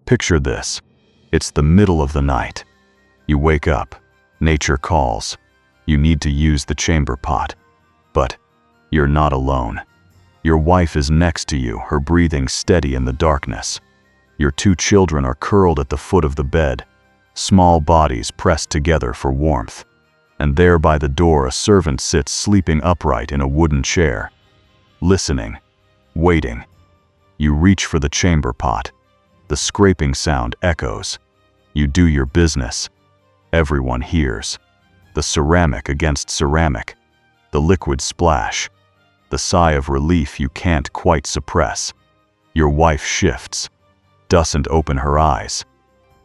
Picture this. It's the middle of the night. You wake up. Nature calls. You need to use the chamber pot. But you're not alone. Your wife is next to you, her breathing steady in the darkness. Your 2 children are curled at the foot of the bed, small bodies pressed together for warmth. And there by the door a servant sits sleeping upright in a wooden chair. Listening. Waiting. You reach for the chamber pot. The scraping sound echoes. You do your business. Everyone hears. The ceramic against ceramic. The liquid splash. The sigh of relief you can't quite suppress. Your wife shifts. Doesn't open her eyes.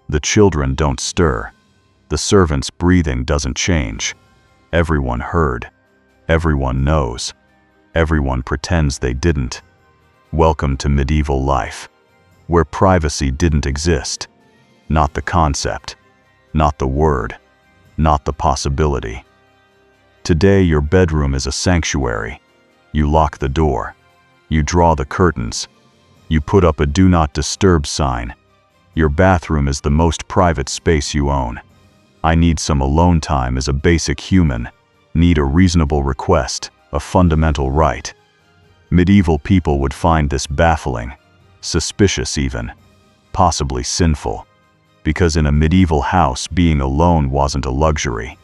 The children don't stir. The servant's breathing doesn't change. Everyone heard. Everyone knows. Everyone pretends they didn't. Welcome to medieval life, where privacy didn't exist. Not the concept. Not the word. Not the possibility. Today your bedroom is a sanctuary. You lock the door. You draw the curtains. You put up a do not disturb sign. Your bathroom is the most private space you own. I need some alone time as a basic human. Need a reasonable request, a fundamental right. Medieval people would find this baffling, suspicious even, possibly sinful. Because in a medieval house being alone wasn't a luxury.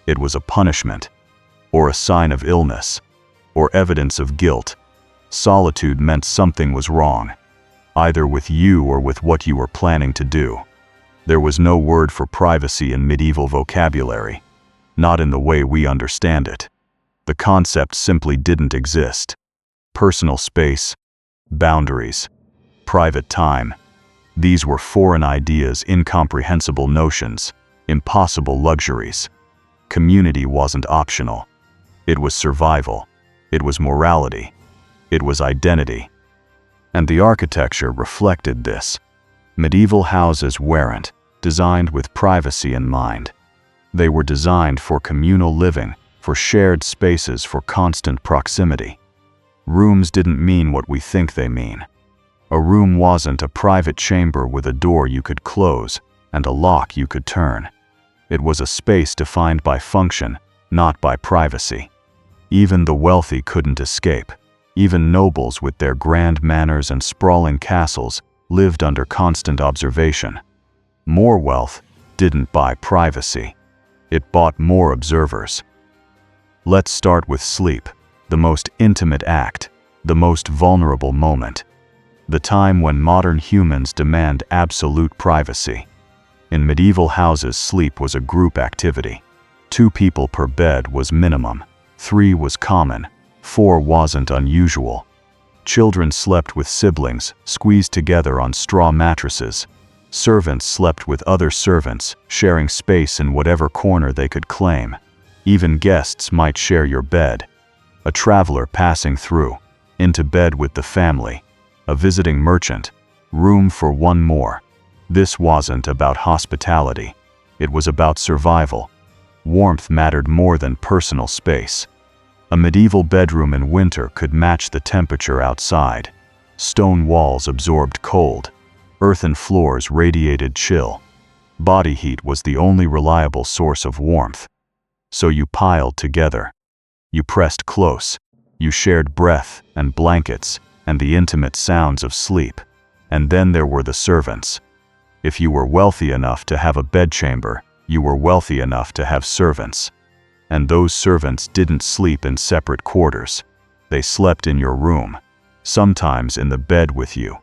It was a punishment, or a sign of illness, or evidence of guilt. Solitude meant something was wrong, either with you or with what you were planning to do. There was no word for privacy in medieval vocabulary, not in the way we understand it. The concept simply didn't exist. Personal space, boundaries, private time. These were foreign ideas, incomprehensible notions, impossible luxuries. Community wasn't optional. It was survival. It was morality. It was identity. And the architecture reflected this. Medieval houses weren't designed with privacy in mind. They were designed for communal living, for shared spaces, for constant proximity. Rooms didn't mean what we think they mean. A room wasn't a private chamber with a door you could close and a lock you could turn. It was a space defined by function, not by privacy. Even the wealthy couldn't escape. Even nobles with their grand manners and sprawling castles lived under constant observation. More wealth didn't buy privacy. It bought more observers. Let's start with sleep, the most intimate act, the most vulnerable moment. The time when modern humans demand absolute privacy. In medieval houses, sleep was a group activity. 2 people per bed was minimum. 3 was common. 4 wasn't unusual. Children slept with siblings, squeezed together on straw mattresses. Servants slept with other servants, sharing space in whatever corner they could claim. Even guests might share your bed. A traveler passing through, into bed with the family. A visiting merchant, room for one more. This wasn't about hospitality. It was about survival. Warmth mattered more than personal space. A medieval bedroom in winter could match the temperature outside. Stone walls absorbed cold. Earthen floors radiated chill. Body heat was the only reliable source of warmth. So you piled together. You pressed close. You shared breath and blankets and the intimate sounds of sleep. And then there were the servants. If you were wealthy enough to have a bedchamber, you were wealthy enough to have servants. And those servants didn't sleep in separate quarters. They slept in your room, sometimes in the bed with you,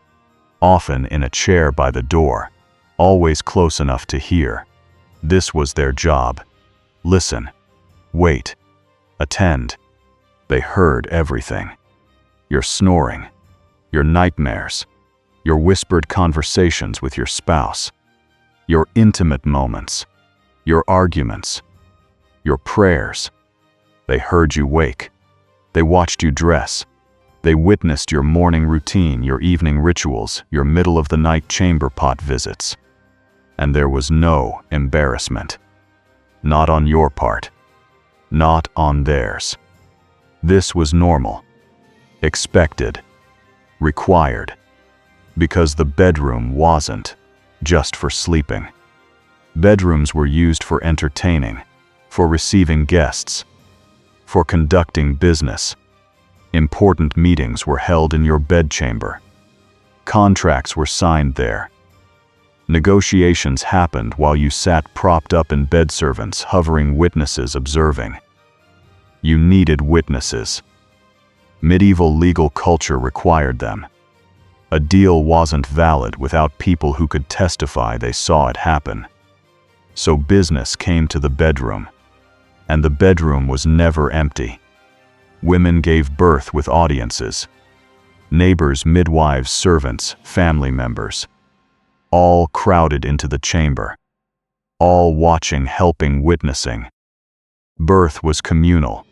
often in a chair by the door, always close enough to hear. This was their job. Listen, wait, attend. They heard everything. Your snoring, your nightmares, your whispered conversations with your spouse, your intimate moments, your arguments, your prayers. They heard you wake. They watched you dress. They witnessed your morning routine, your evening rituals, your middle-of-the-night chamber pot visits. And there was no embarrassment. Not on your part. Not on theirs. This was normal. Expected. Required. Because the bedroom wasn't just for sleeping. Bedrooms were used for entertaining, for receiving guests, for conducting business. Important meetings were held in your bedchamber. Contracts were signed there. Negotiations happened while you sat propped up in bed, servants hovering, witnesses observing. You needed witnesses. Medieval legal culture required them. A deal wasn't valid without people who could testify they saw it happen. So business came to the bedroom. And the bedroom was never empty. Women gave birth with audiences. Neighbors, midwives, servants, family members. All crowded into the chamber. All watching, helping, witnessing. Birth was communal.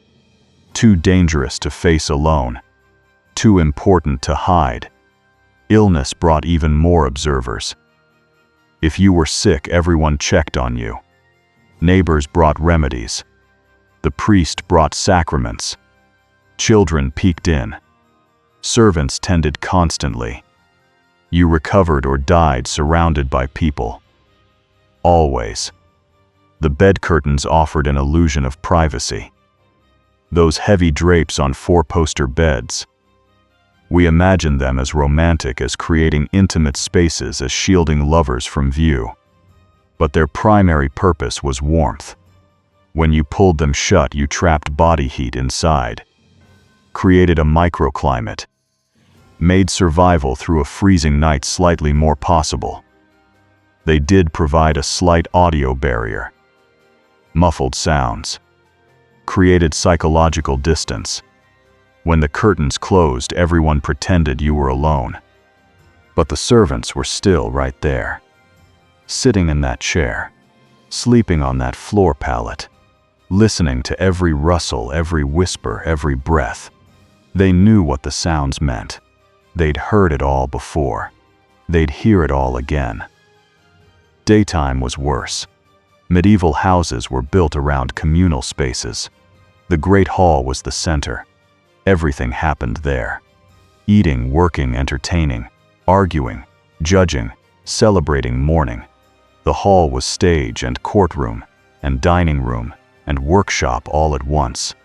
Too dangerous to face alone. Too important to hide. Illness brought even more observers. If you were sick, everyone checked on you. Neighbors brought remedies. The priest brought sacraments. Children peeked in. Servants tended constantly. You recovered or died surrounded by people. Always. The bed curtains offered an illusion of privacy. Those heavy drapes on four-poster beds. We imagined them as romantic, as creating intimate spaces, as shielding lovers from view. But their primary purpose was warmth. When you pulled them shut, you trapped body heat inside, created a microclimate, made survival through a freezing night slightly more possible. They did provide a slight audio barrier. Muffled sounds. Created psychological distance. When the curtains closed, everyone pretended you were alone. But the servants were still right there. Sitting in that chair. Sleeping on that floor pallet. Listening to every rustle, every whisper, every breath. They knew what the sounds meant. They'd heard it all before. They'd hear it all again. Daytime was worse. Medieval houses were built around communal spaces. The Great Hall was the center. Everything happened there. Eating, working, entertaining, arguing, judging, celebrating, mourning. The hall was stage and courtroom, and dining room, and workshop all at once.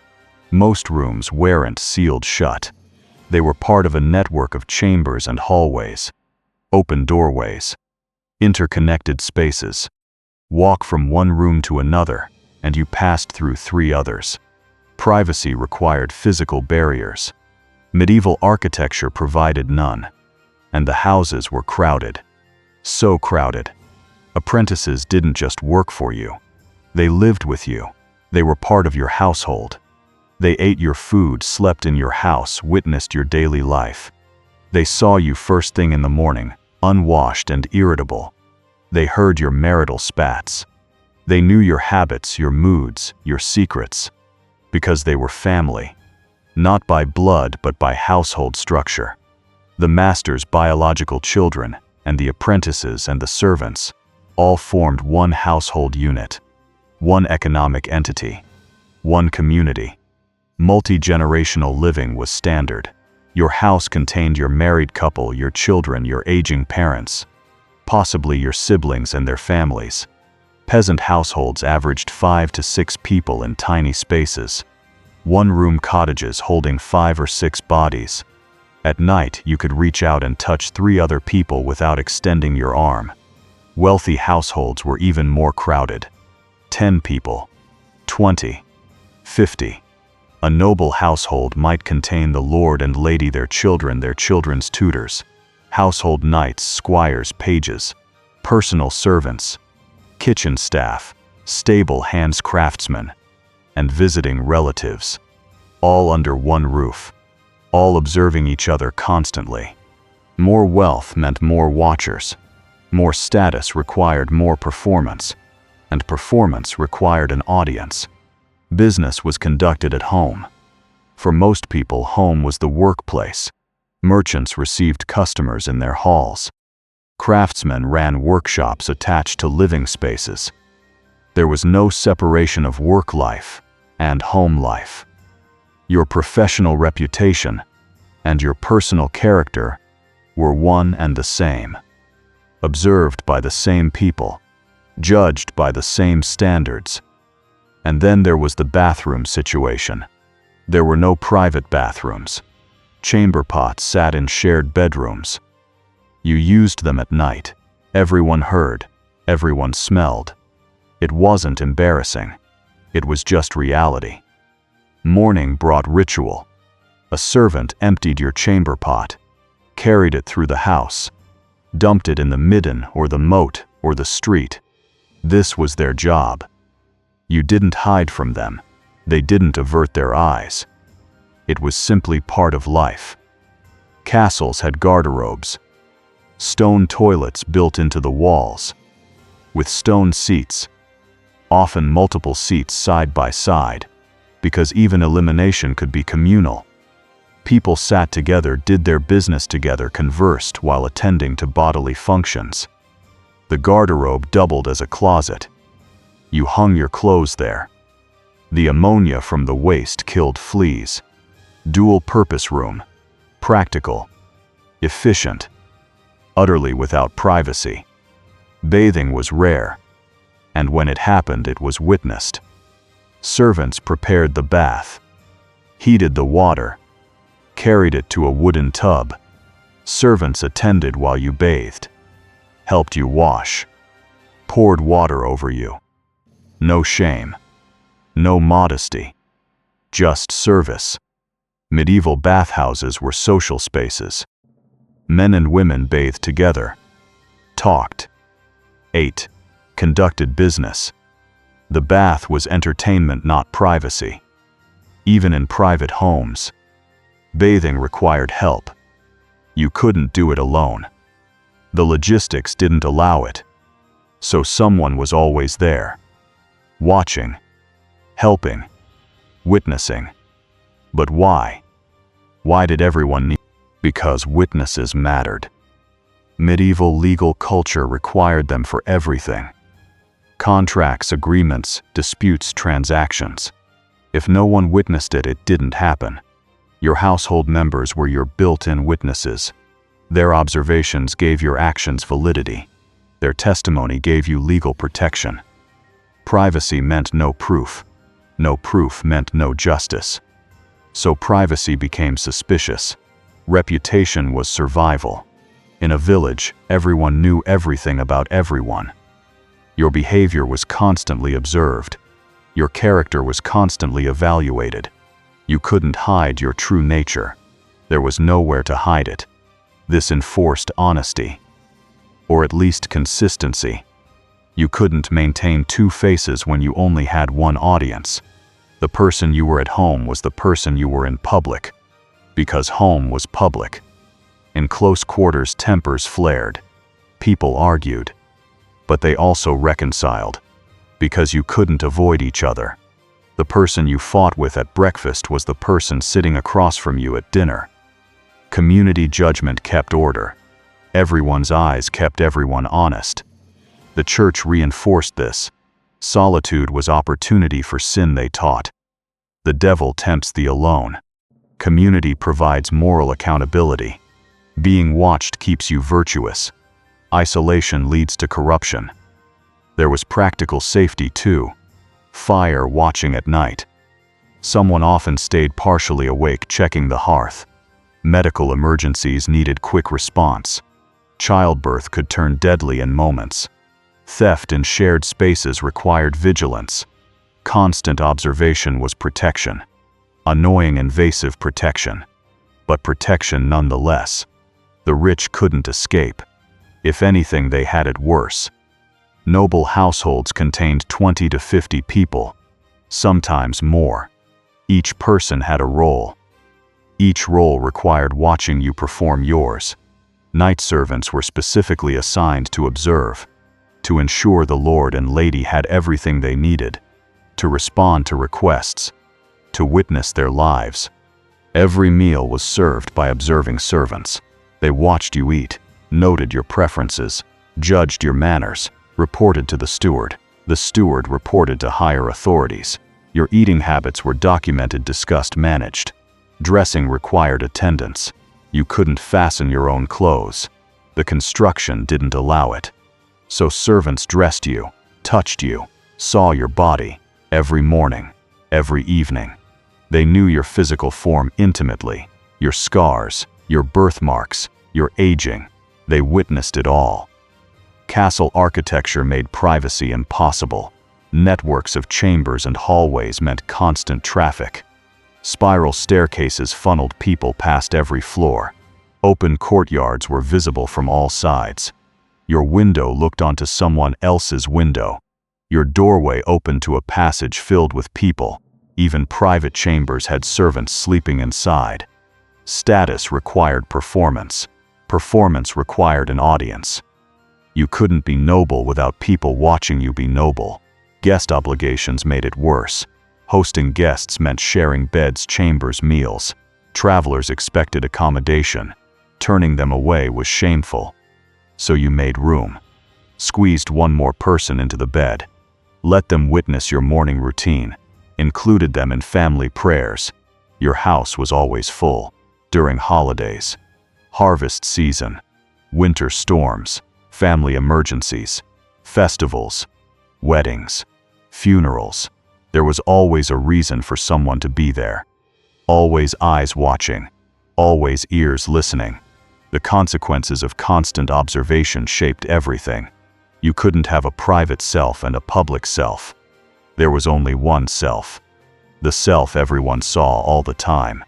Most rooms weren't sealed shut. They were part of a network of chambers and hallways. Open doorways. Interconnected spaces. Walk from one room to another, and you passed through three others. Privacy required physical barriers. Medieval architecture provided none. And the houses were crowded. So crowded. Apprentices didn't just work for you. They lived with you. They were part of your household. They ate your food, slept in your house, witnessed your daily life. They saw you first thing in the morning, unwashed and irritable. They heard your marital spats. They knew your habits, your moods, your secrets. Because they were family. Not by blood, but by household structure. The master's biological children, and the apprentices and the servants, all formed one household unit. One economic entity. One community. Multi-generational living was standard. Your house contained your married couple, your children, your aging parents, possibly your siblings and their families. Peasant households averaged 5 to 6 people in tiny spaces. One-room cottages holding 5 or 6 bodies. At night, you could reach out and touch 3 other people without extending your arm. Wealthy households were even more crowded. 10 people. 20. 50. A noble household might contain the lord and lady, their children, their children's tutors, household knights, squires, pages, personal servants, kitchen staff, stable hands, craftsmen, and visiting relatives, all under one roof, all observing each other constantly. More wealth meant more watchers. More status required more performance, and performance required an audience. Business was conducted at home. For most people, home was the workplace. Merchants received customers in their halls. Craftsmen ran workshops attached to living spaces. There was no separation of work life and home life. Your professional reputation and your personal character were one and the same. observed by the same people, judged by the same standards. And then there was the bathroom situation. There were no private bathrooms. Chamber pots sat in shared bedrooms. You used them at night. Everyone heard. Everyone smelled. It wasn't embarrassing. It was just reality. Morning brought ritual. A servant emptied your chamber pot, carried it through the house, dumped it in the midden or the moat or the street. This was their job. You didn't hide from them. They didn't avert their eyes. It was simply part of life. Castles had garderobes. Stone toilets built into the walls, with stone seats, often multiple seats side by side, because even elimination could be communal. People sat together, did their business together, conversed while attending to bodily functions. The garderobe doubled as a closet. You hung your clothes there. The ammonia from the waste killed fleas. Dual-purpose room. Practical. Efficient. Utterly without privacy. Bathing was rare. And when it happened, it was witnessed. Servants prepared the bath, heated the water, carried it to a wooden tub. Servants attended while you bathed, helped you wash, poured water over you. No shame, no modesty, just service. Medieval bathhouses were social spaces. Men and women bathed together, talked, ate, conducted business. The bath was entertainment, not privacy. Even in private homes, bathing required help. You couldn't do it alone. The logistics didn't allow it. So someone was always there, watching, helping, witnessing. But why? Why did everyone need? Because witnesses mattered. Medieval legal culture required them for everything. Contracts, agreements, disputes, transactions. If no one witnessed it, it didn't happen. Your household members were your built-in witnesses. Their observations gave your actions validity. Their testimony gave you legal protection. Privacy meant no proof. No proof meant no justice. So privacy became suspicious. Reputation was survival. In a village, everyone knew everything about everyone. Your behavior was constantly observed. Your character was constantly evaluated. You couldn't hide your true nature. There was nowhere to hide it. This enforced honesty, or at least consistency. You couldn't maintain two faces when you only had one audience. The person you were at home was the person you were in public, because home was public. In close quarters, tempers flared. People argued. But they also reconciled, because you couldn't avoid each other. The person you fought with at breakfast was the person sitting across from you at dinner. Community judgment kept order. Everyone's eyes kept everyone honest. The church reinforced this. Solitude was opportunity for sin, they taught. The devil tempts the alone. Community provides moral accountability. Being watched keeps you virtuous. Isolation leads to corruption. There was practical safety too. Fire watching at night. Someone often stayed partially awake checking the hearth. Medical emergencies needed quick response. Childbirth could turn deadly in moments. Theft in shared spaces required vigilance. Constant observation was protection. Annoying, invasive protection. But protection nonetheless. The rich couldn't escape. If anything, they had it worse. Noble households contained 20 to 50 people, sometimes more. Each person had a role. Each role required watching you perform yours. Night servants were specifically assigned to observe, to ensure the lord and lady had everything they needed, to respond to requests, to witness their lives. Every meal was served by observing servants. They watched you eat, noted your preferences, judged your manners, reported to the steward. The steward reported to higher authorities. Your eating habits were documented, discussed, managed. Dressing required attendance. You couldn't fasten your own clothes. The construction didn't allow it. So servants dressed you, touched you, saw your body, every morning, every evening. They knew your physical form intimately, your scars, your birthmarks, your aging. They witnessed it all. Castle architecture made privacy impossible. Networks of chambers and hallways meant constant traffic. Spiral staircases funneled people past every floor. Open courtyards were visible from all sides. Your window looked onto someone else's window. Your doorway opened to a passage filled with people. Even private chambers had servants sleeping inside. Status required performance. Performance required an audience. You couldn't be noble without people watching you be noble. Guest obligations made it worse. Hosting guests meant sharing beds, chambers, meals. Travelers expected accommodation. Turning them away was shameful. So you made room. Squeezed one more person into the bed. Let them witness your morning routine. Included them in family prayers. Your house was always full. During holidays, harvest season, winter storms, family emergencies, festivals, weddings, funerals. There was always a reason for someone to be there. Always eyes watching, always ears listening. The consequences of constant observation shaped everything. You couldn't have a private self and a public self. There was only one self. The self everyone saw all the time.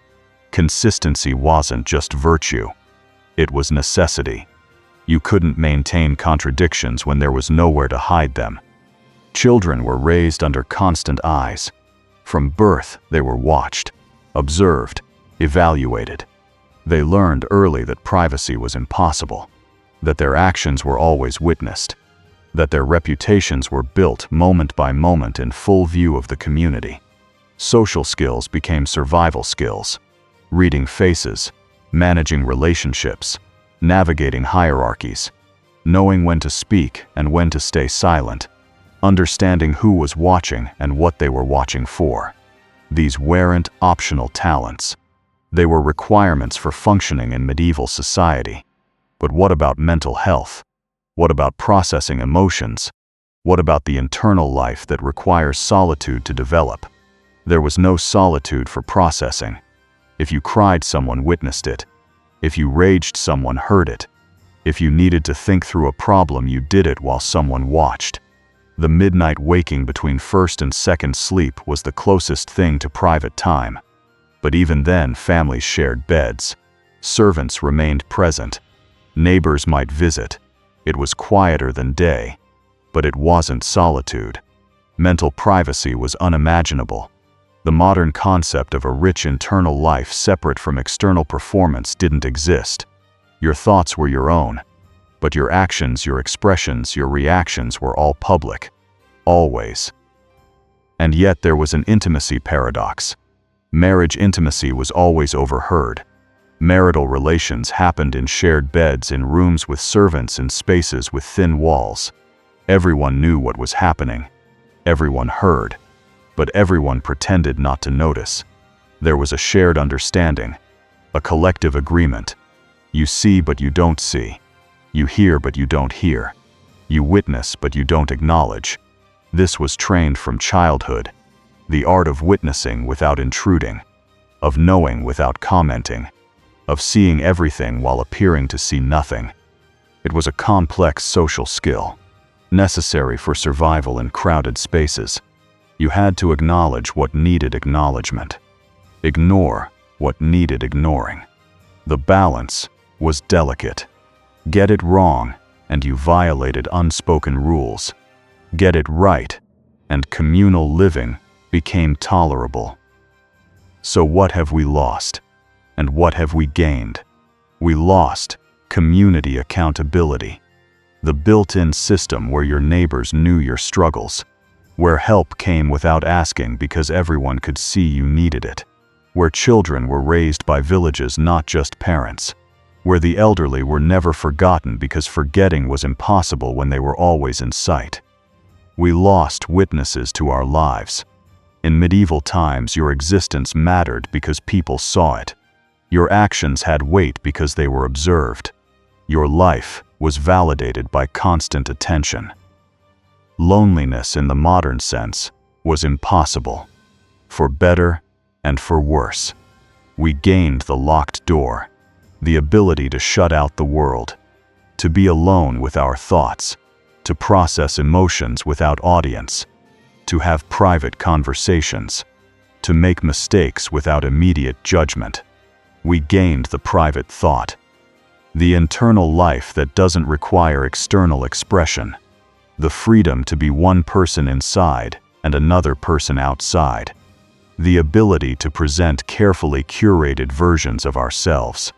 Consistency wasn't just virtue. It was necessity. You couldn't maintain contradictions when there was nowhere to hide them. Children were raised under constant eyes. From birth, they were watched, observed, evaluated. They learned early that privacy was impossible, that their actions were always witnessed, that their reputations were built moment by moment in full view of the community. Social skills became survival skills. Reading faces, managing relationships, navigating hierarchies, knowing when to speak and when to stay silent, understanding who was watching and what they were watching for. These weren't optional talents. They were requirements for functioning in medieval society. But what about mental health? What about processing emotions? What about the internal life that requires solitude to develop? There was no solitude for processing. If you cried, someone witnessed it. If you raged, someone heard it. If you needed to think through a problem, you did it while someone watched. The midnight waking between first and second sleep was the closest thing to private time. But even then, families shared beds. Servants remained present. Neighbors might visit. It was quieter than day. But it wasn't solitude. Mental privacy was unimaginable. The modern concept of a rich internal life separate from external performance didn't exist. Your thoughts were your own, but your actions, your expressions, your reactions were all public. Always. And yet there was an intimacy paradox. Marriage intimacy was always overheard. Marital relations happened in shared beds, in rooms with servants, in spaces with thin walls. Everyone knew what was happening. Everyone heard. But everyone pretended not to notice. There was a shared understanding, a collective agreement. You see but you don't see. You hear but you don't hear. You witness but you don't acknowledge. This was trained from childhood. The art of witnessing without intruding, of knowing without commenting, of seeing everything while appearing to see nothing. It was a complex social skill, necessary for survival in crowded spaces. You had to acknowledge what needed acknowledgement, ignore what needed ignoring. The balance was delicate. Get it wrong, and you violated unspoken rules. Get it right, and communal living became tolerable. So what have we lost? And what have we gained? We lost community accountability, the built-in system where your neighbors knew your struggles, where help came without asking because everyone could see you needed it, where children were raised by villages, not just parents, where the elderly were never forgotten because forgetting was impossible when they were always in sight. We lost witnesses to our lives. In medieval times, your existence mattered because people saw it. Your actions had weight because they were observed. Your life was validated by constant attention. Loneliness in the modern sense was impossible, for better and for worse. We gained the locked door, the ability to shut out the world, to be alone with our thoughts, to process emotions without audience, to have private conversations, to make mistakes without immediate judgment. We gained the private thought, the internal life that doesn't require external expression, the freedom to be one person inside and another person outside, the ability to present carefully curated versions of ourselves.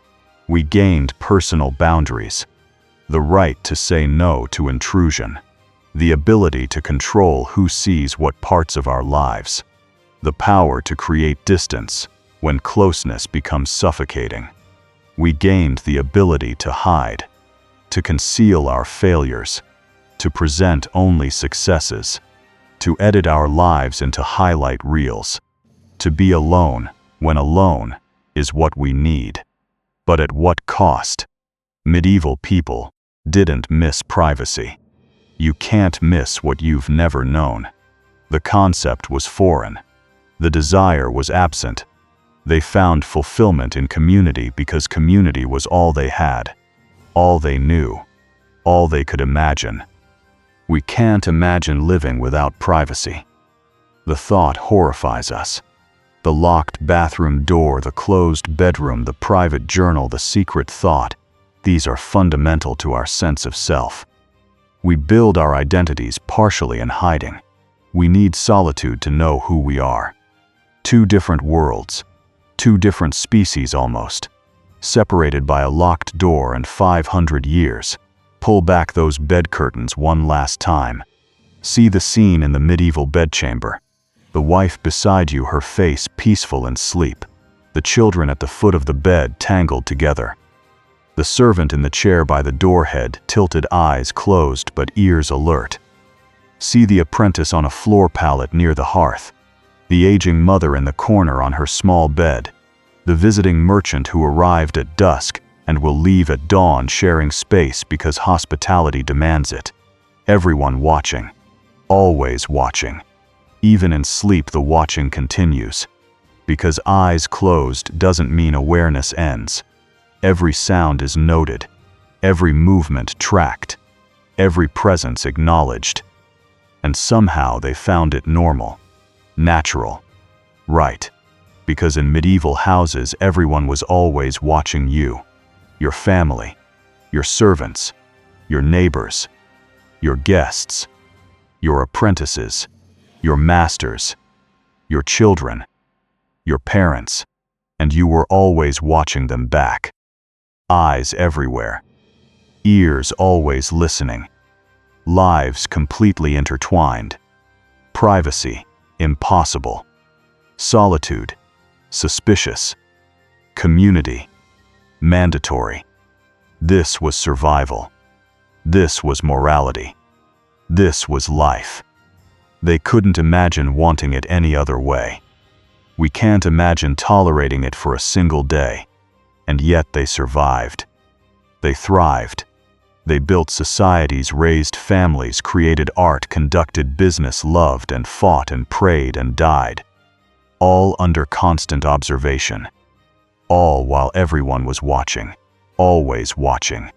We gained personal boundaries, the right to say no to intrusion, the ability to control who sees what parts of our lives, the power to create distance when closeness becomes suffocating. We gained the ability to hide, to conceal our failures, to present only successes, to edit our lives into highlight reels, to be alone when alone is what we need. But at what cost? Medieval people didn't miss privacy. You can't miss what you've never known. The concept was foreign. The desire was absent. They found fulfillment in community because community was all they had, all they knew, all they could imagine. We can't imagine living without privacy. The thought horrifies us. The locked bathroom door, the closed bedroom, the private journal, the secret thought, these are fundamental to our sense of self. We build our identities partially in hiding. We need solitude to know who we are. Two different worlds, two different species almost, separated by a locked door and 500 years. Pull back those bed curtains one last time. See the scene in the medieval bedchamber. The wife beside you, her face peaceful in sleep. The children at the foot of the bed tangled together. The servant in the chair by the doorhead, tilted eyes closed but ears alert. See the apprentice on a floor pallet near the hearth. The aging mother in the corner on her small bed. The visiting merchant who arrived at dusk and will leave at dawn, sharing space because hospitality demands it. Everyone watching, always watching. Even in sleep the watching continues. Because eyes closed doesn't mean awareness ends. Every sound is noted, every movement tracked, every presence acknowledged. And somehow they found it normal, natural, right. Because in medieval houses everyone was always watching you. Your family, your servants, your neighbors, your guests, your apprentices, your masters, your children, your parents, and you were always watching them back. Eyes everywhere, ears always listening, lives completely intertwined. Privacy, impossible. Solitude, suspicious. Community, mandatory. This was survival. This was morality. This was life. They couldn't imagine wanting it any other way. We can't imagine tolerating it for a single day. And yet they survived. They thrived. They built societies, raised families, created art, conducted business, loved and fought and prayed and died. All under constant observation. All while everyone was watching, always watching.